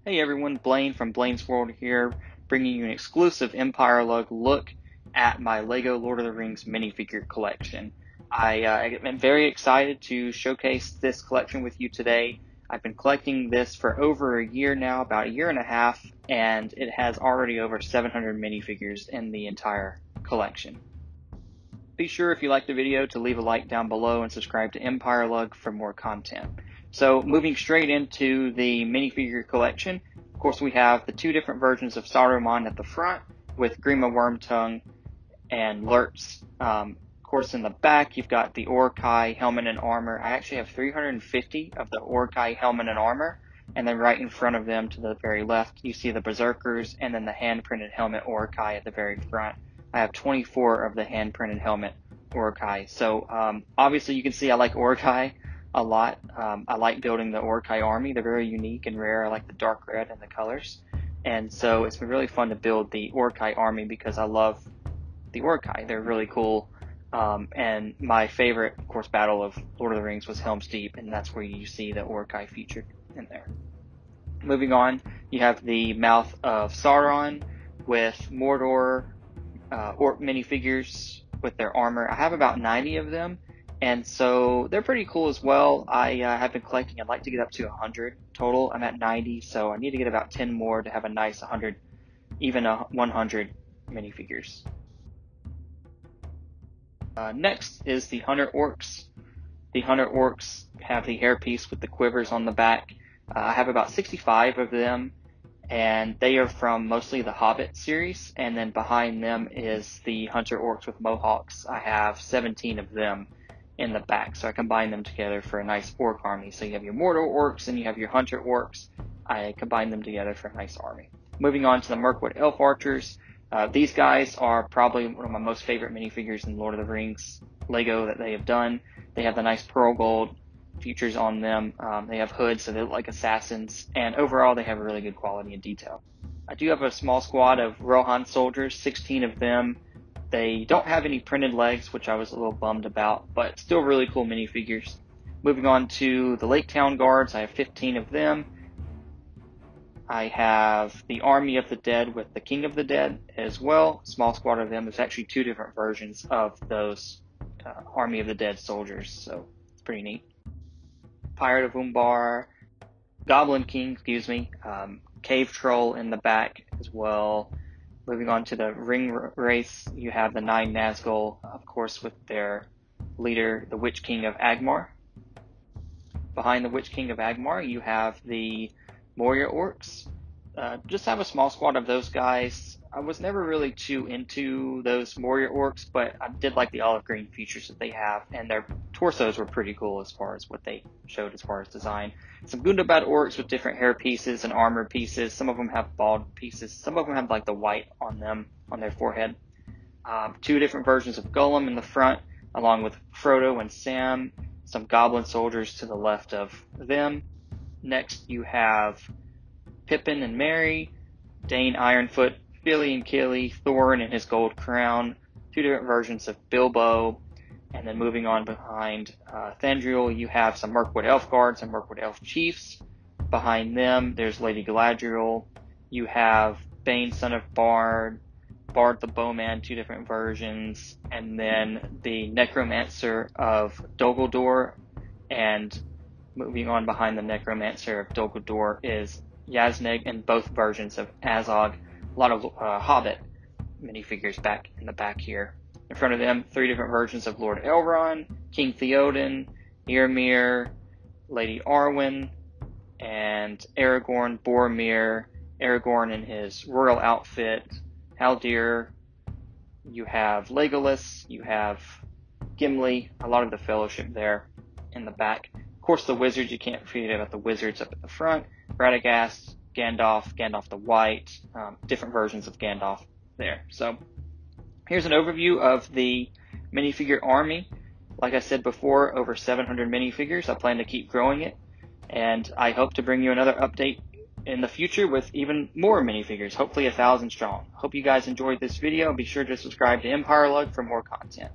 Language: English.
Hey everyone, Blaine from Blaine's World here, bringing you an exclusive EmpireLUG look at my LEGO Lord of the Rings minifigure collection. I am very excited to showcase this collection with you today. I've been collecting this for over a year now, about a year and a half, and it has already over 700 minifigures in the entire collection. Be sure if you liked the video to leave a like down below and subscribe to EmpireLUG for more content. So moving straight into the minifigure collection, of course we have the two different versions of Saruman at the front with Grima Wormtongue and Lurtz. Of course in the back you've got the Orkai helmet and armor. I actually have 350 of the Orkai helmet and armor, and then right in front of them to the very left you see the Berserkers and then the hand-printed helmet Orkai at the very front. I have 24 of the hand-printed helmet Orkai. So obviously you can see I like Orkai a lot. I like building the Orkai army. They're very unique and rare. I like the dark red and the colors. And so it's been really fun to build the Orkai army because I love the Orkai. They're really cool. And my favorite, of course, battle of Lord of the Rings was Helm's Deep, and that's where you see the Orkai featured in there. Moving on, you have the Mouth of Sauron with Mordor Orc minifigures with their armor. I have about 90 of them, and so they're pretty cool as well. I have been collecting. I'd like to get up to 100 total. I'm at 90, so I need to get about 10 more to have a nice 100, even 100 minifigures. Next is the Hunter Orcs. The Hunter Orcs have the hairpiece with the quivers on the back. I have about 65 of them, and they are from mostly the Hobbit series, and then behind them is the Hunter Orcs with Mohawks. I have 17 of them in the back, so I combine them together for a nice orc army. So you have your Mordor Orcs and you have your Hunter Orcs. I combine them together for a nice army. Moving on to the Mirkwood Elf Archers. These guys are probably one of my most favorite minifigures in Lord of the Rings LEGO that they have done. They have the nice pearl gold features on them. They have hoods, so they look like assassins, and overall they have a really good quality and detail. I do have a small squad of Rohan soldiers, 16 of them. They don't have any printed legs, which I was a little bummed about, but still really cool minifigures. Moving on to the Laketown Guards, I have 15 of them. I have the Army of the Dead with the King of the Dead as well. Small squad of them. There's actually two different versions of those Army of the Dead soldiers, so it's pretty neat. Pirate of Umbar, Goblin King, Cave Troll in the back as well. Moving on to the Ring Race, you have the 9 Nazgul, of course, with their leader, the Witch King of Agmar. Behind the Witch King of Agmar, you have the Moria Orcs. Just have a small squad of those guys. I was never really too into those Moria Orcs, but I did like the olive green features that they have, and their torsos were pretty cool as far as what they showed as far as design. Some Gundabad Orcs with different hair pieces and armor pieces. Some of them have bald pieces. Some of them have like the white on them, on their forehead. Two different versions of Gollum in the front, along with Frodo and Sam. Some Goblin soldiers to the left of them. Next you have Pippin and Merry, Dane Ironfoot, Billy and Killy, Thorin and his gold crown, two different versions of Bilbo, and then moving on behind Thandriel, you have some Mirkwood Elf Guards and Mirkwood Elf Chiefs. Behind them, there's Lady Galadriel. You have Bane, son of Bard, Bard the Bowman, two different versions, and then the Necromancer of Dol Guldur, and moving on behind the Necromancer of Dol Guldur is Yazneg and both versions of Azog. A lot of Hobbit minifigures back in the back here. In front of them, 3 different versions of Lord Elrond, King Theoden, Eormir, Lady Arwen, and Aragorn, Boromir, Aragorn in his royal outfit, Haldir. You have Legolas, you have Gimli, a lot of the Fellowship there in the back. Of course, the wizards, you can't forget about the wizards up at the front. Radagast, Gandalf the White, different versions of Gandalf there. So here's an overview of the minifigure army. Like I said before, over 700 minifigures. I plan to keep growing it, and I hope to bring you another update in the future with even more minifigures, hopefully 1,000 strong. Hope you guys enjoyed this video. Be sure to subscribe to EmpireLUG for more content.